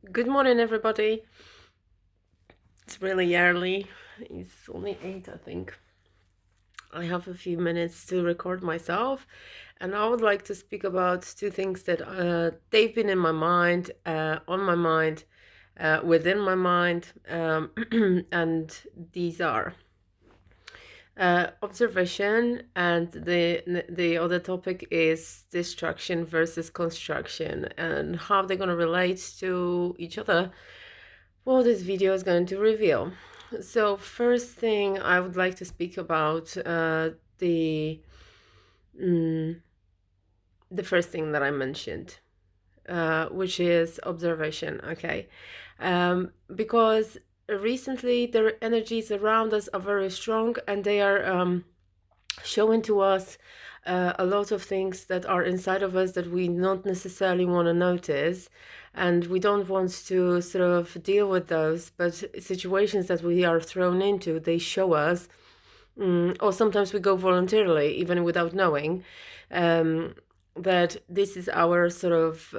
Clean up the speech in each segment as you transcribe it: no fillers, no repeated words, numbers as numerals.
Good morning, everybody. It's really early. It's only 8, I think. I have a few minutes to record myself, and I would like to speak about two things that they've been in my mind, on my mind, within my mind, and these are observation, and the other topic is destruction versus construction, and how they're going to relate to each other. Well, this video is going to reveal. So, first thing I would like to speak about mm, the first thing that I mentioned, which is observation. Okay, because recently the energies around us are very strong, and they are showing to us a lot of things that are inside of us that we don't necessarily want to notice, and we don't want to sort of deal with those, but situations that we are thrown into, they show us, or sometimes we go voluntarily even without knowing, um, that this is our sort of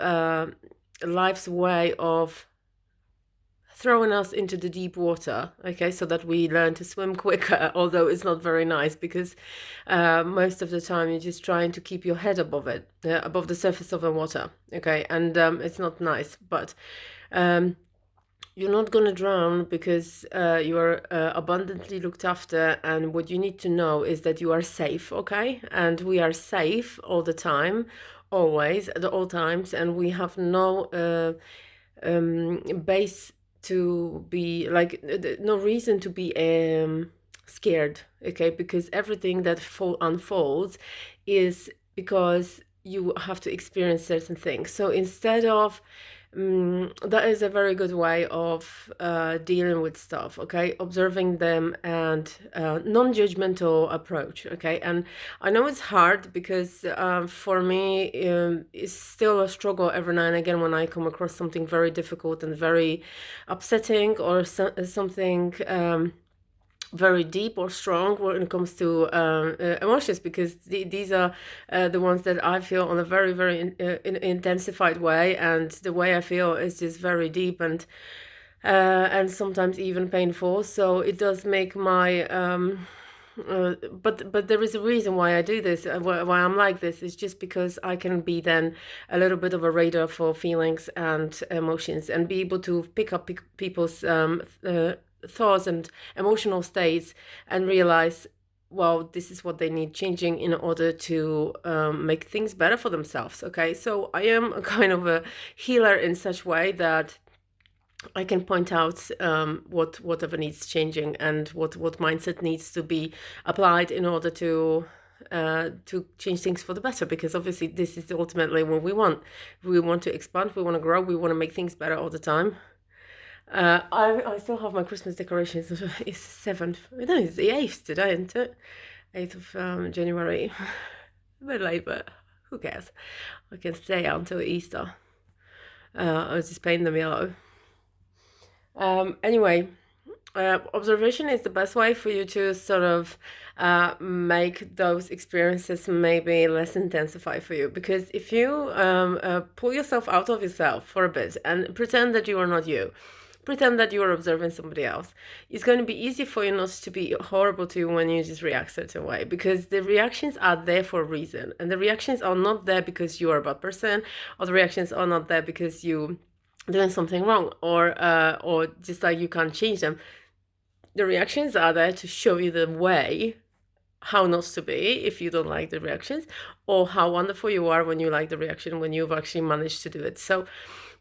life's way of throwing us into the deep water, okay, so that we learn to swim quicker, although it's not very nice because most of the time you're just trying to keep your head above it, above the surface of the water, okay, and it's not nice, but um, you're not going to drown because you are abundantly looked after, and what you need to know is that you are safe, okay, and we are safe all the time, always, at all times, and we have no base to be like no reason to be scared, okay, because everything that unfolds is because you have to experience certain things. So instead of that is a very good way of dealing with stuff, okay, observing them, and non-judgmental approach, okay. And I know it's hard because for me it's still a struggle every now and again when I come across something very difficult and very upsetting, or something very deep or strong when it comes to emotions, because these are the ones that I feel on a very, very intensified way, and the way I feel is just very deep, and sometimes even painful. So it does make my but there is a reason why I do this, why I'm like this, is just because I can be then a little bit of a radar for feelings and emotions, and be able to pick up people's thoughts and emotional states, and realize, well, this is what they need changing in order to make things better for themselves, okay. So I am a kind of a healer in such way that I can point out whatever needs changing, and what mindset needs to be applied in order to change things for the better. Because obviously, this is ultimately what we want. We want to expand. We want to grow. We want to make things better all the time. I still have my Christmas decorations. It's 7th. No, it's the 8th today, isn't it? 8th of January. A bit late, but who cares? I can stay until Easter. I was just painting them yellow. Anyway, observation is the best way for you to sort of make those experiences maybe less intensified for you. Because if you pull yourself out of yourself for a bit and pretend that you are not you, pretend that you are observing somebody else, it's going to be easy for you not to be horrible to you when you just react a certain way, because the reactions are there for a reason, and the reactions are not there because you are a bad person, or the reactions are not there because you doing something wrong, or just like you can't change them. The reactions are there to show you the way how not to be if you don't like the reactions, or how wonderful you are when you like the reaction, when you've actually managed to do it. So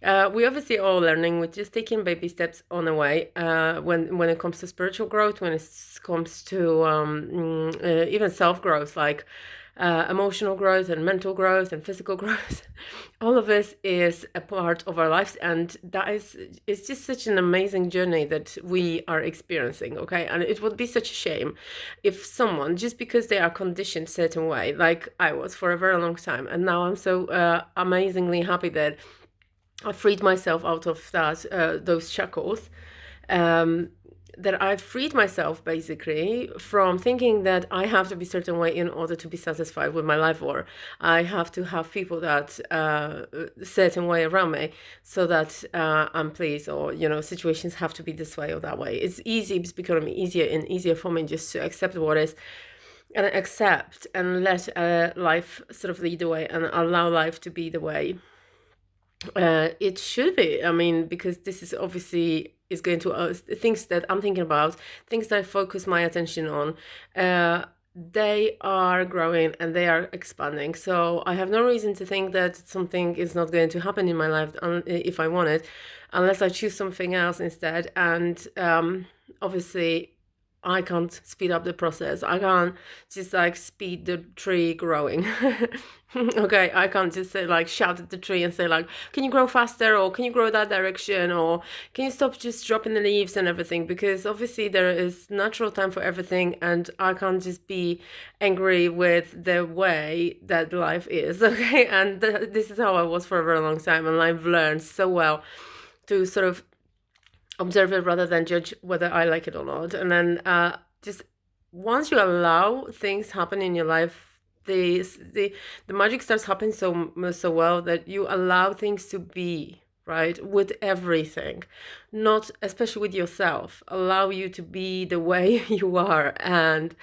we obviously all learning. We're just taking baby steps on the way. When it comes to spiritual growth, when it comes to even self growth, like emotional growth and mental growth and physical growth, all of this is a part of our lives, and that is, it's just such an amazing journey that we are experiencing, okay. And it would be such a shame if someone, just because they are conditioned a certain way, like I was for a very long time, and now I'm so amazingly happy that I freed myself out of that those shackles. Um, that I've freed myself basically from thinking that I have to be a certain way in order to be satisfied with my life, or I have to have people that certain way around me so that I'm pleased, or situations have to be this way or that way. It's becoming easier and easier for me just to accept what is, and accept and let life sort of lead the way and allow life to be the way it should be. I mean, because this is obviously is going to things that I'm thinking about, things that I focus my attention on. They are growing and they are expanding. So I have no reason to think that something is not going to happen in my life if I want it, unless I choose something else instead. And obviously, I can't speed up the process. I can't just like speed the tree growing. Okay, I can't just say like shout at the tree and say like, can you grow faster, or can you grow that direction, or can you stop just dropping the leaves and everything? Because obviously there is natural time for everything, and I can't just be angry with the way that life is. Okay, and this is how I was for a very long time, and I've learned so well to sort of observe it rather than judge whether I like it or not. And then just once you allow things happen in your life, the magic starts happening so well that you allow things to be, right, with everything, not especially with yourself. Allow you to be the way you are, and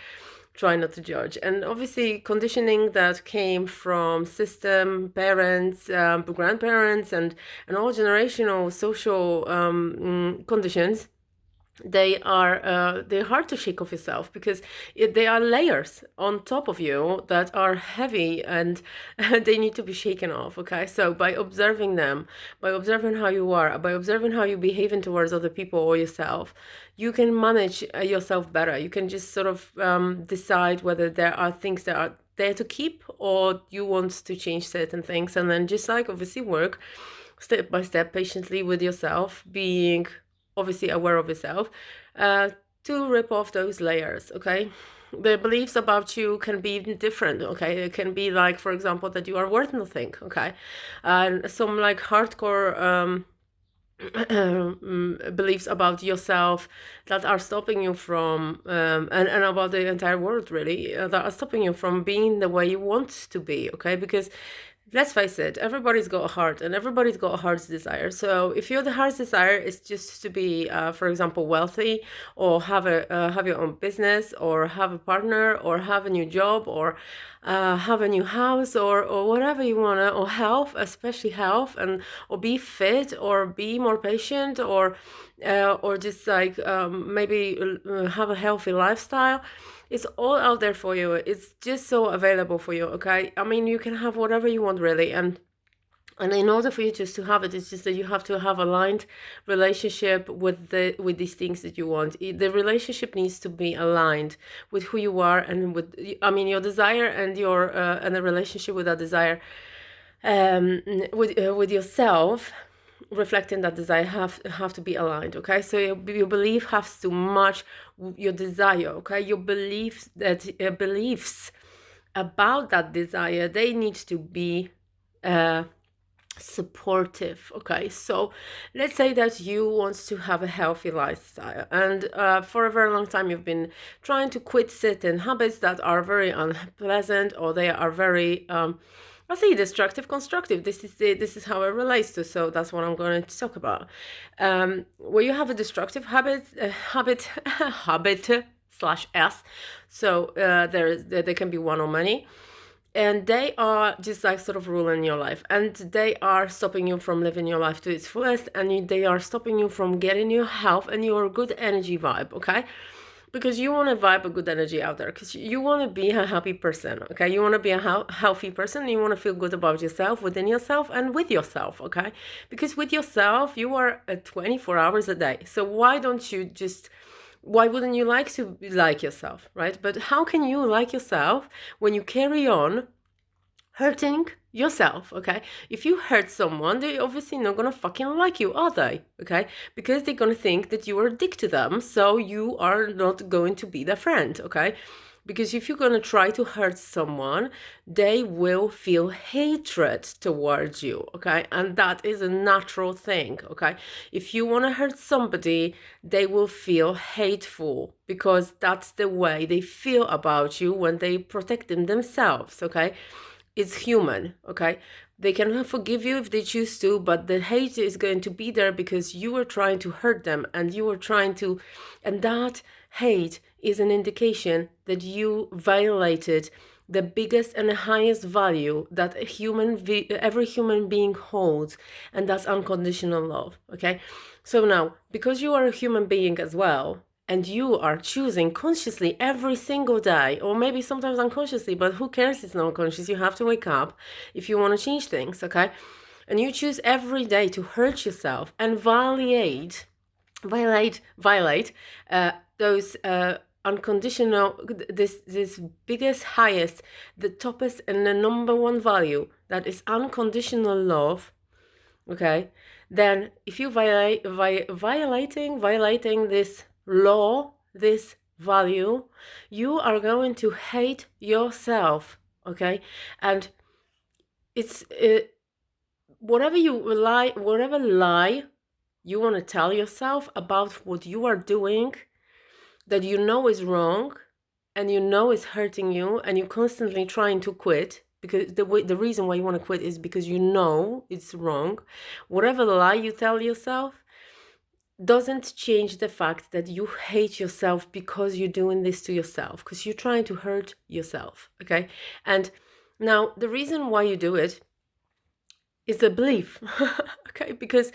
try not to judge. And obviously conditioning that came from system, parents, grandparents, and all generational social conditions, they're hard to shake off yourself, because they are layers on top of you that are heavy, and they need to be shaken off. Okay, so by observing them, by observing how you are, by observing how you're behaving towards other people or yourself, you can manage yourself better. You can just sort of decide whether there are things that are there to keep, or you want to change certain things, and then just like obviously work step by step patiently with yourself, being obviously aware of yourself, to rip off those layers. Okay, the beliefs about you can be different. Okay, it can be like, for example, that you are worth nothing. Okay, and some like hardcore beliefs about yourself that are stopping you from and about the entire world really, that are stopping you from being the way you want to be. Okay, because let's face it, everybody's got a heart, and everybody's got a heart's desire. So if your heart's desire is just to be, for example, wealthy, or have your own business, or have a partner, or have a new job, or have a new house, or whatever you wanna, or health, especially health, and or be fit, or be more patient, or just like maybe have a healthy lifestyle. It's all out there for you. It's just so available for you. Okay, I mean, you can have whatever you want really, and in order for you just to have it, it's just that you have to have aligned relationship with these things that you want. The relationship needs to be aligned with who you are, and with, I mean, your desire, and your and the relationship with that desire, with yourself, reflecting that desire have to be aligned. Okay, so your belief has to match your desire. Okay, your beliefs about that desire, they need to be supportive. Okay, so let's say that you want to have a healthy lifestyle, and for a very long time you've been trying to quit certain habits that are very unpleasant, or they are very I say destructive, constructive. This is how it relates to. So that's what I'm going to talk about. Where you have a destructive habit slash S. So there can be one or many, and they are just like sort of ruling your life, and they are stopping you from living your life to its fullest, and they are stopping you from getting your health and your good energy vibe. Okay, because you want to vibe a good energy out there, because you want to be a happy person. Okay, you want to be a healthy person. You want to feel good about yourself, within yourself, and with yourself. Okay, because with yourself you are 24 hours a day. So why wouldn't you like to like yourself, right? But how can you like yourself when you carry on hurting yourself? Okay, if you hurt someone, they're obviously not gonna fucking like you, are they? Okay, because they're gonna think that you are a dick to them, so you are not going to be their friend. Okay, Because if you're going to try to hurt someone, they will feel hatred towards you, okay? And that is a natural thing, okay? If you want to hurt somebody, they will feel hateful because that's the way they feel about you when they protect themselves, okay? It's human, okay? They can forgive you if they choose to, but the hate is going to be there because you were trying to hurt them and you were trying to, and that hate is an indication that you violated the biggest and the highest value that every human being holds, and that's unconditional love, okay? So now, because you are a human being as well, and you are choosing consciously every single day, or maybe sometimes unconsciously, but who cares? It's not conscious. You have to wake up if you want to change things, okay? And you choose every day to hurt yourself and violate those unconditional, this biggest, highest, the toppest, and the number one value that is unconditional love, okay? Then if you violating this law, this value, you are going to hate yourself, okay? And it's whatever lie you want to tell yourself about what you are doing that you know is wrong and you know is hurting you, and you're constantly trying to quit because the reason why you want to quit is because you know it's wrong. Whatever lie you tell yourself doesn't change the fact that you hate yourself because you're doing this to yourself, because you're trying to hurt yourself, okay? And now the reason why you do it is the belief, okay? Because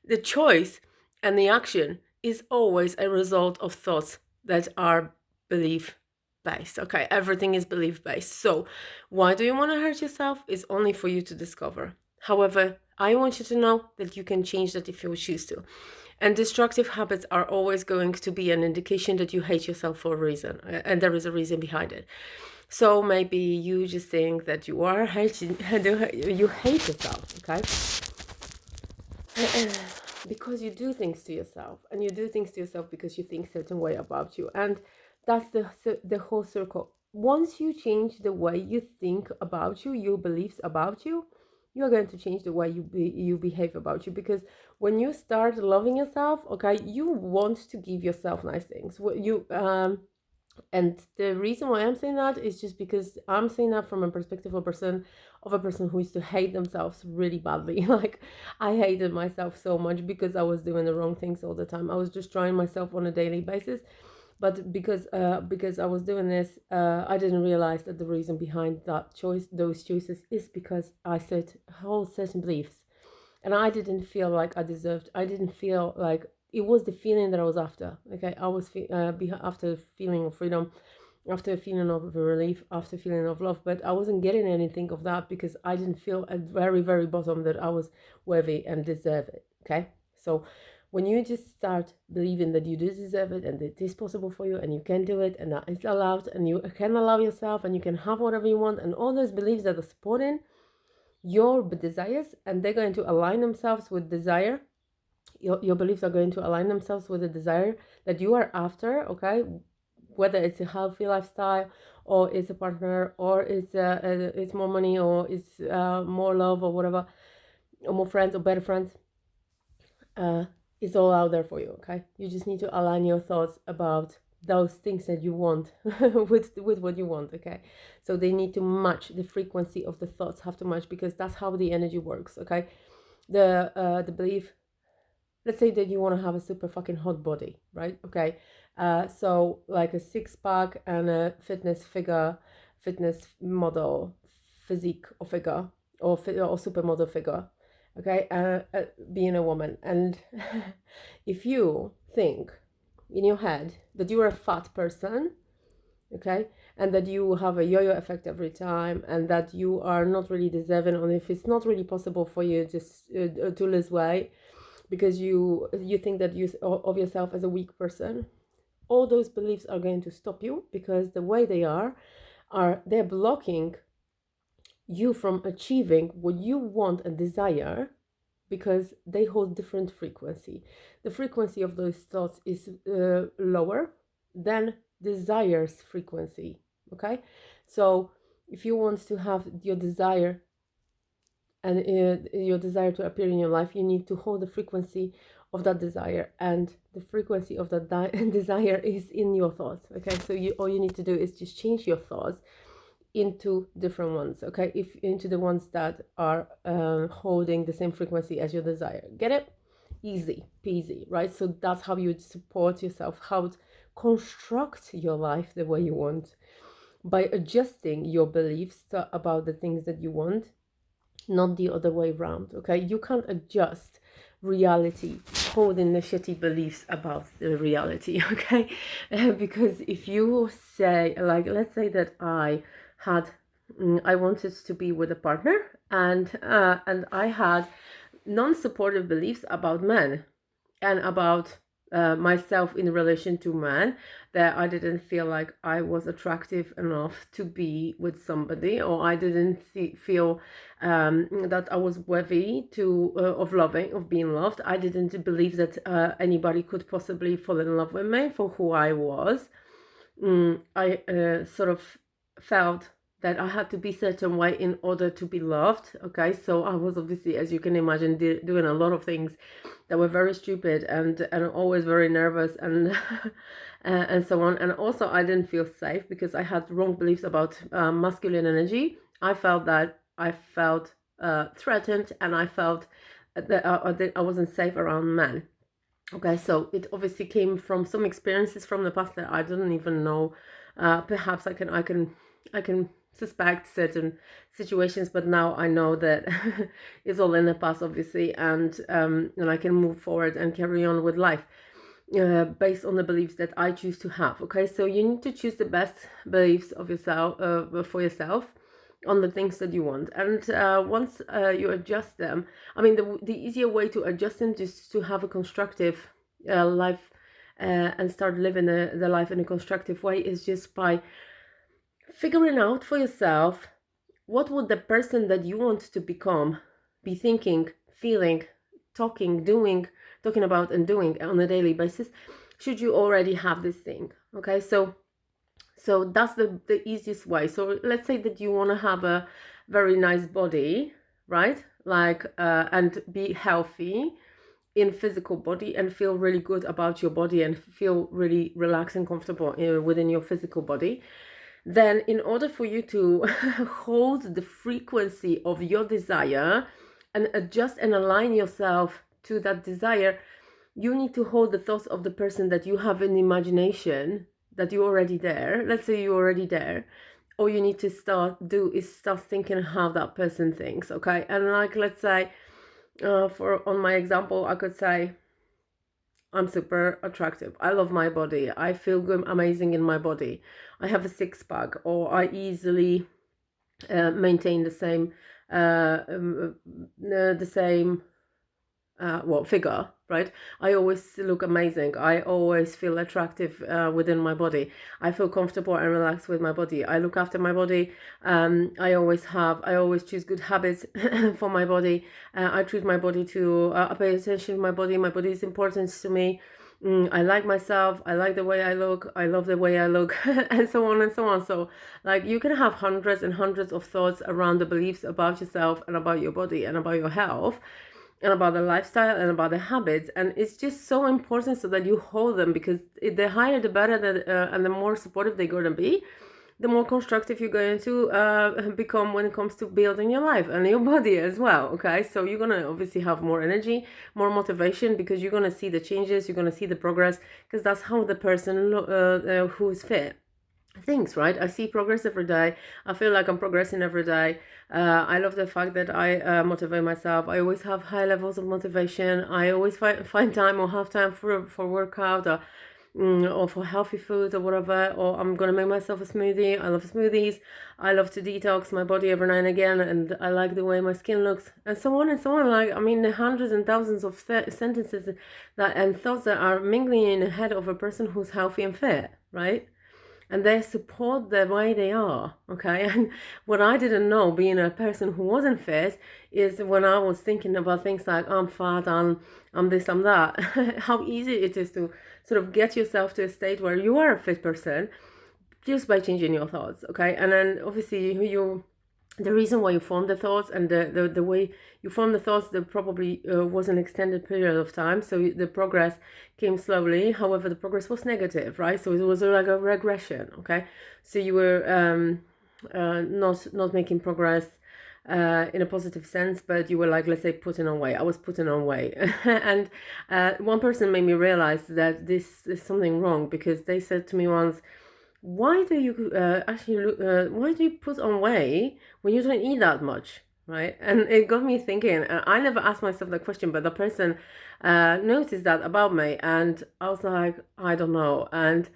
the choice and the action is always a result of thoughts that are belief based, okay? Everything is belief based. So why do you want to hurt yourself is only for you to discover. However, I want you to know that you can change that if you choose to. And destructive habits are always going to be an indication that you hate yourself for a reason, and there is a reason behind it. So maybe you just think that you are hating, you hate yourself, okay? Because you do things to yourself, and you do things to yourself because you think certain way about you, and that's the whole circle. Once you change the way you think about you, your beliefs about you, you're going to change the way you behave about you. Because when you start loving yourself, okay, you want to give yourself nice things. And the reason why I'm saying that is just because I'm saying that from a perspective of a person who used to hate themselves really badly. Like, I hated myself so much because I was doing the wrong things all the time. I was just trying myself on a daily basis. But because I was doing this, I didn't realize that the reason behind those choices is because I set whole certain beliefs, and I didn't feel like I deserved. I didn't feel like it was the feeling that I was after. Okay, I was after a feeling of freedom, after a feeling of relief, after a feeling of love. But I wasn't getting anything of that because I didn't feel at very, very bottom that I was worthy and deserve it. Okay, so when you just start believing that you do deserve it and it is possible for you and you can do it and that it's allowed and you can allow yourself and you can have whatever you want, and all those beliefs that are supporting your desires, and they're going to align themselves with desire, your beliefs are going to align themselves with the desire that you are after, okay? Whether it's a healthy lifestyle, or it's a partner, or it's more money, or it's more love, or whatever, or more friends, or better friends, it's all out there for you, okay? You just need to align your thoughts about those things that you want with what you want, okay? So they need to match, the frequency of the thoughts have to match, because that's how the energy works, okay? The belief, let's say that you want to have a super fucking hot body, right? Okay, so like a six-pack and a fitness model physique or figure, or supermodel figure, okay, being a woman. And if you think in your head that you're a fat person, okay, and that you have a yo-yo effect every time, and that you are not really deserving, or if it's not really possible for you just to lose weight, because you think that you of yourself as a weak person, all those beliefs are going to stop you, because the way they are they're blocking you from achieving what you want and desire, because they hold different frequency. The frequency of those thoughts is lower than desire's frequency, Okay, so if you want to have your desire and your desire to appear in your life, you need to hold the frequency of that desire, and the frequency of that desire is in your thoughts. Okay, so all you need to do is just change your thoughts into different ones. Okay, if into the ones that are holding the same frequency as your desire. Get it? Easy peasy, right? So that's how you support yourself, how to construct your life the way you want, by adjusting your beliefs about the things that you want, not the other way around. Okay, you can't adjust reality holding the shitty beliefs about the reality. Okay, because if you say, like, let's say that I wanted to be with a partner, and I had non-supportive beliefs about men and about myself in relation to men, that I didn't feel like I was attractive enough to be with somebody, or I didn't feel that I was worthy of being loved. I didn't believe that anybody could possibly fall in love with me for who I was. I sort of felt that I had to be a certain way in order to be loved. Okay, so I was obviously, as you can imagine, doing a lot of things that were very stupid and always very nervous and and so on. And also, I didn't feel safe because I had wrong beliefs about masculine energy. I felt threatened, and I felt that I wasn't safe around men. Okay, so it obviously came from some experiences from the past that I didn't even know. Perhaps I can suspect certain situations, but now I know that it's all in the past, obviously, and I can move forward and carry on with life based on the beliefs that I choose to have. Okay, so you need to choose the best beliefs of yourself for yourself on the things that you want, and once you adjust them, I mean, the easier way to adjust them is to have a constructive life, and start living the life in a constructive way, is just by figuring out for yourself what would the person that you want to become be thinking, feeling, talking about and doing on a daily basis, should you already have this thing. Okay, so that's the easiest way. So let's say that you want to have a very nice body, right? Like and be healthy in physical body, and feel really good about your body, and feel really relaxed and comfortable within your physical body. Then in order for you to hold the frequency of your desire and adjust and align yourself to that desire, you need to hold the thoughts of the person that you have in imagination, that you're already there. Let's say you're already there. All you need to start thinking how that person thinks. Okay, and like, let's say on my example, I could say, I'm super attractive. I love my body. I feel good, amazing in my body. I have a six pack, or I easily maintain the same figure, right? I always look amazing. I always feel attractive within my body. I feel comfortable and relaxed with my body. I look after my body. I always choose good habits for my body. I treat my body I pay attention to my body. My body is important to me. I like myself. I like the way I look. I love the way I look, and so on and so on. So, like, you can have hundreds and hundreds of thoughts around the beliefs about yourself and about your body and about your health and about the lifestyle and about the habits, and it's just so important so that you hold them, because the higher the better and the more supportive they're going to be, the more constructive you're going to become when it comes to building your life and your body as well. Okay, so you're going to obviously have more energy, more motivation, because you're going to see the changes, you're going to see the progress, because that's how the person who is fit things, right? I see progress every day. I feel like I'm progressing every day. I love the fact that I motivate myself. I always have high levels of motivation. I always find time or have time for workout, or for healthy food or whatever, or I'm gonna make myself a smoothie. I love smoothies. I love to detox my body every now and again, and I like the way my skin looks, and so on and so on. Like, I mean, the hundreds and thousands of sentences and thoughts that are mingling in the head of a person who's healthy and fit, right? And they support the way they are. Okay, and what I didn't know, being a person who wasn't fit, is when I was thinking about things like, I'm fat, I'm this, I'm that, how easy it is to sort of get yourself to a state where you are a fit person, just by changing your thoughts, okay? And then obviously the reason why you form the thoughts and the way you form the thoughts, there probably was an extended period of time, so the progress came slowly. However, the progress was negative, right? So it was like a regression, okay? So you were not making progress in a positive sense, but you were like, let's say, putting on weight. I was putting on weight. And one person made me realize that this is something wrong, because they said to me once, why do you why do you put on weight when you don't eat that much, right? And it got me thinking, and I never asked myself that question, but the person noticed that about me, and I was like, I don't know. And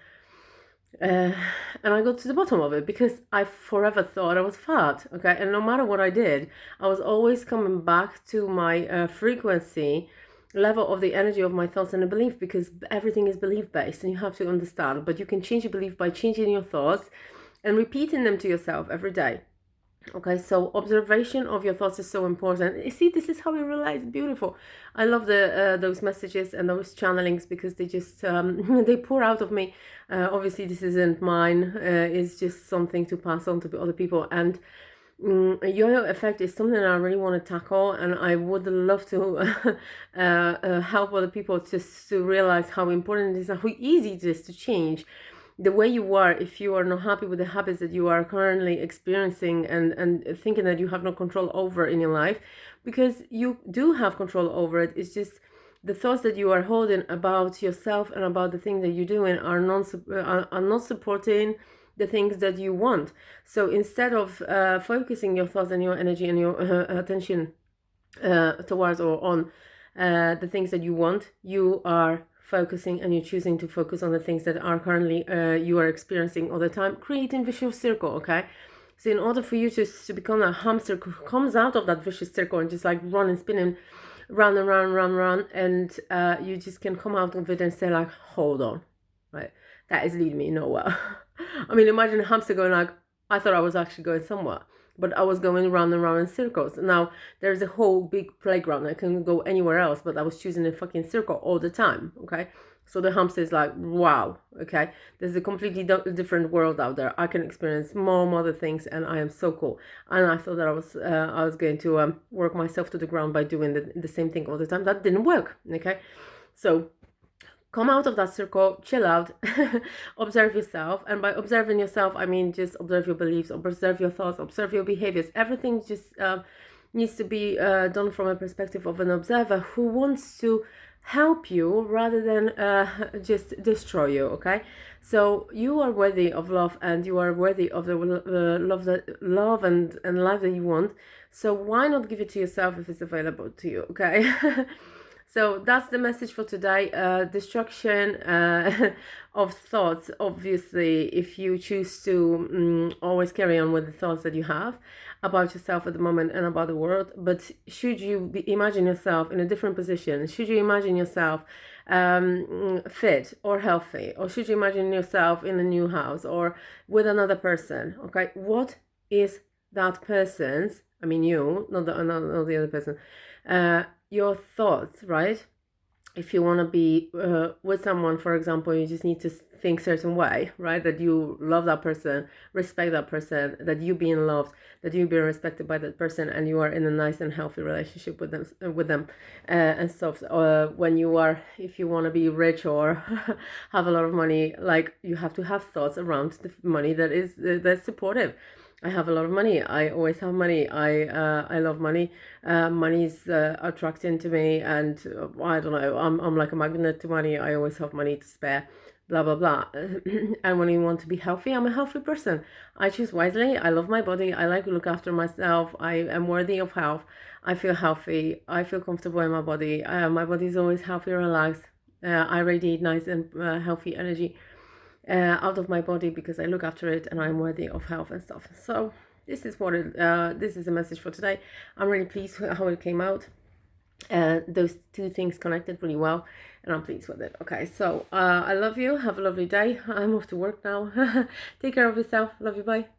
I got to the bottom of it, because I forever thought I was fat, okay? And no matter what I did, I was always coming back to my frequency level of the energy of my thoughts and the belief, because everything is belief based, and you have to understand. But you can change your belief by changing your thoughts and repeating them to yourself every day. Okay, so observation of your thoughts is so important. You see, this is how you realize beautiful. I love the those messages and those channelings, because they just they pour out of me. Obviously, this isn't mine. It's just something to pass on to other people. And yo-yo effect is something I really want to tackle, and I would love to help other people just to realize how important it is and how easy it is to change the way you are if you are not happy with the habits that you are currently experiencing and thinking that you have no control over in your life, because you do have control over it. It's just the thoughts that you are holding about yourself and about the things that you're doing are not supporting the things that you want. So instead of focusing your thoughts and your energy and your attention towards or on the things that you want, you are focusing and you're choosing to focus on the things that are currently you are experiencing all the time, creating vicious circle, okay? So in order for you to become a hamster who comes out of that vicious circle and just like run and spinning round and round, and you just can come out of it and say like, hold on, right? That is leading me nowhere. I mean, imagine a hamster going like, I thought I was actually going somewhere, but I was going round and round in circles. Now, there's a whole big playground. I can go anywhere else, but I was choosing a fucking circle all the time, okay? So the hamster is like, wow, okay? There's a completely different world out there. I can experience more other things, and I am so cool. And I thought that I was going to work myself to the ground by doing the same thing all the time. That didn't work, okay? So come out of that circle, chill out, observe yourself. And by observing yourself, I mean just observe your beliefs, observe your thoughts, observe your behaviors. Everything just needs to be done from a perspective of an observer who wants to help you rather than just destroy you, okay? So you are worthy of love, and you are worthy of the love and life that you want. So why not give it to yourself if it's available to you, okay? So that's the message for today. Destruction of thoughts. Obviously, if you choose to always carry on with the thoughts that you have about yourself at the moment and about the world, but should you imagine yourself in a different position? Should you imagine yourself fit or healthy? Or should you imagine yourself in a new house or with another person? Okay, what is that person's, I mean you, not the other person, your thoughts, right? If you want to be with someone, for example, you just need to think certain way, right? That you love that person, respect that person, that you being loved, that you being respected by that person, and you are in a nice and healthy relationship with them, and stuff. When you are, if you want to be rich or have a lot of money, like you have to have thoughts around the money that's supportive. I have a lot of money. I always have money. I love money. Money is attracting to me, and I don't know. I'm like a magnet to money. I always have money to spare. Blah blah blah. And when you want to be healthy, I'm a healthy person. I choose wisely. I love my body. I like to look after myself. I am worthy of health. I feel healthy. I feel comfortable in my body. My body is always healthy, relaxed. I radiate nice and healthy energy out of my body because I look after it and I'm worthy of health and stuff. So this is this is a message for today. I'm really pleased with how it came out. Those two things connected really well, and I'm pleased with it. Okay, so I love you. Have a lovely day. I'm off to work now. Take care of yourself. Love you. Bye.